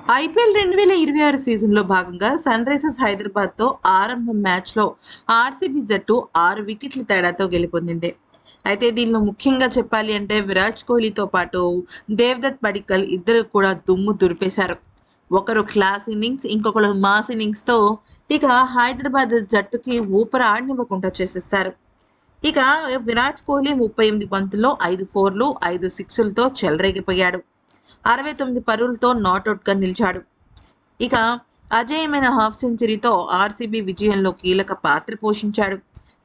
IPL 2026 సీజన్‌లో భాగంగా Sunrisers హైదరాబాద్‌తో ఆరంభ మ్యాచ్‌లో ఆర్సీబీ జట్టు 6 వికెట్ల తేడాతో గెలుపొందింది. అయితే దీనిలో ముఖ్యంగా చెప్పాలి అంటే విరాట్ కోహ్లీతో పాటు దేవదత్ పడిక్కల్ ఇద్దరు కూడా దుమ్ము దులిపేశారు. ఒకరు క్లాస్ ఇన్నింగ్స్, ఇంకొకరు మాస్ ఇన్నింగ్స్‌తో ఇక హైదరాబాద్ జట్టుకి ఊపిరి ఆడనివ్వకుండా చేసేశారు. ఇక విరాట్ కోహ్లీ 38 బంతుల్లో 5 ఫోర్లు, 5 సిక్సులతో చెలరేగిపోయాడు. 69 పరుగులతో నాటౌట్‌గా నిలిచాడు. ఇక అజేయమైన హాఫ్ సెంచరీతో ఆర్సీబీ విజయంలో కీలక పాత్ర పోషించాడు.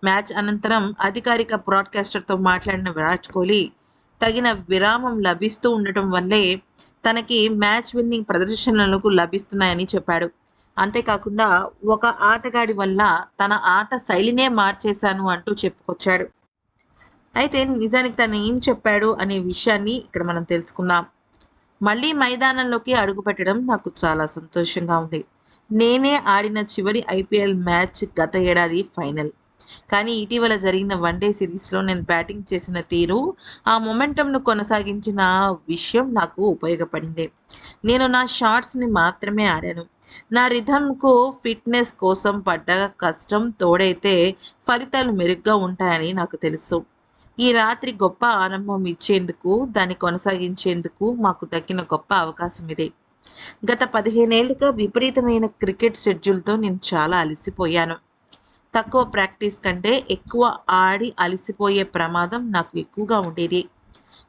మ్యాచ్ అనంతరం అధికారిక బ్రాడ్‌కాస్టర్‌తో మాట్లాడిన విరాట్ కోహ్లీ, తగిన విరామం లభిస్తూ ఉండటం వల్లే తనకి మ్యాచ్ విన్నింగ్ ప్రదర్శనలకు లభిస్తున్నాయని చెప్పాడు. అంతేకాకుండా ఒక ఆటగాడి వల్ల తన ఆట శైలినే మార్చేశాను అంటూ చెప్పుకొచ్చాడు. అయితే నిజానికి తను ఏం చెప్పాడు అనే విషయాన్ని ఇక్కడ మనం తెలుసుకుందాం. మళ్ళీ మైదానంలోకి అడుగుపెట్టడం నాకు చాలా సంతోషంగా ఉంది. నేనే ఆడిన చివరి ఐపీఎల్ మ్యాచ్ గత ఏడాది ఫైనల్. కానీ ఇటీవల జరిగిన వన్‌డే సిరీస్‌లో నేను బ్యాటింగ్ చేసిన తీరు, ఆ మొమెంటమ్‌ను కొనసాగించిన విషయం నాకు ఉపయోగపడింది. నేను నా షాట్స్‌ని మాత్రమే ఆడాను. నా రిథమ్‌కు, ఫిట్‌నెస్ కోసం పడ్డ కష్టం తోడైతే ఫలితాలు మెరుగ్గా ఉంటాయని నాకు తెలుసు. ఈ రాత్రి గొప్ప ఆరంభం ఇచ్చేందుకు, దాన్ని కొనసాగించేందుకు మాకు దక్కిన గొప్ప అవకాశం ఇదే. గత 15 ఏళ్లుగా విపరీతమైన క్రికెట్ షెడ్యూల్‌తో నేను చాలా అలసిపోయాను. తక్కువ ప్రాక్టీస్ కంటే ఎక్కువ ఆడి అలసిపోయే ప్రమాదం నాకు ఎక్కువగా ఉండేది.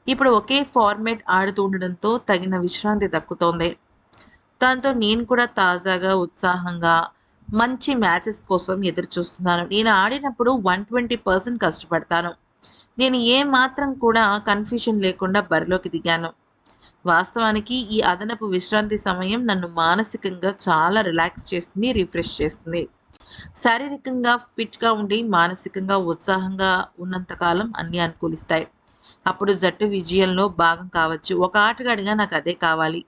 ఇప్పుడు ఒకే ఫార్మాట్ ఆడుతూ ఉండడంతో తగిన విశ్రాంతి దక్కుతోంది. దాంతో నేను కూడా తాజాగా, ఉత్సాహంగా మంచి మ్యాచెస్ కోసం ఎదురుచూస్తున్నాను. నేను ఆడినప్పుడు 120% కష్టపడతాను. నేను ఏ మాత్రం కూడా కన్‌ఫ్యూజన్ లేకుండా బరిలోకి దిగాను. వాస్తవానికి ఈ అదనపు విశ్రాంతి సమయం నన్ను మానసికంగా చాలా రిలాక్స్ చేస్తుంది, రిఫ్రెష్ చేస్తుంది. శారీరకంగా ఫిట్‌గా ఉండి, మానసికంగా ఉత్సాహంగా ఉన్నంత కాలం అన్నీ అనుకూలిస్తాయి. అప్పుడు జట్టు విజయంలో భాగం కావచ్చు. ఒక ఆటగాడిగా నాకదే కావాలి.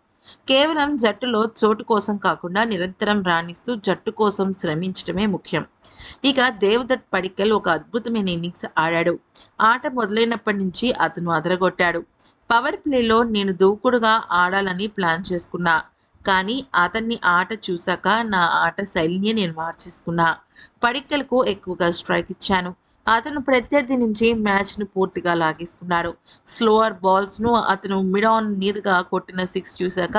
కేవలం జట్టులో చోటు కోసం కాకుండా నిరంతరం రాణిస్తూ జట్టు కోసం శ్రమించటమే ముఖ్యం. ఇక దేవదత్ పడిక్కల్ ఒక అద్భుతమైన ఇన్నింగ్స్ ఆడాడు. ఆట మొదలైనప్పటి నుంచి అతను అదరగొట్టాడు. పవర్ ప్లేలో నేను దూకుడుగా ఆడాలని ప్లాన్ చేసుకున్నా. కానీ అతన్ని ఆట చూశాక నా ఆట శైలిని నేను మార్చేసుకున్నా. పడిక్కల్‌కు ఎక్కువగా స్ట్రైక్ ఇచ్చాను. అతను ప్రత్యర్థి నుంచి మ్యాచ్‌ను పూర్తిగా లాగేసుకున్నాడు. స్లోవర్ బాల్స్‌ను అతను మిడ్ ఆన్ మీదుగా కొట్టిన 6 చూశాక,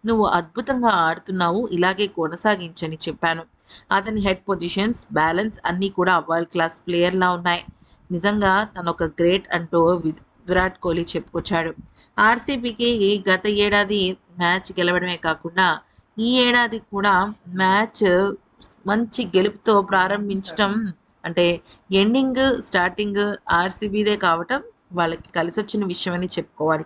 "నువ్వు అద్భుతంగా ఆడుతున్నావు. ఇలాగే కొనసాగించని" చెప్పాను. అతని హెడ్ పొజిషన్స్, బ్యాలెన్స్ అన్నీ కూడా వరల్డ్ క్లాస్ ప్లేయర్‌లా ఉన్నాయి. నిజంగా తనొక గ్రేట్ అంటూ విరాట్ కోహ్లీ చెప్పుకొచ్చాడు. ఆర్సీబీకి గత ఏడాది మ్యాచ్ గెలవడమే కాకుండా, ఈ ఏడాది కూడా మ్యాచ్ మంచి గెలుపుతో ప్రారంభించటం అంటే ఎండింగ్, స్టార్టింగ్ ఆర్సీబీదే కావటం వాళ్ళకి కలిసొచ్చిన విషయం అని చెప్పుకోవాలి.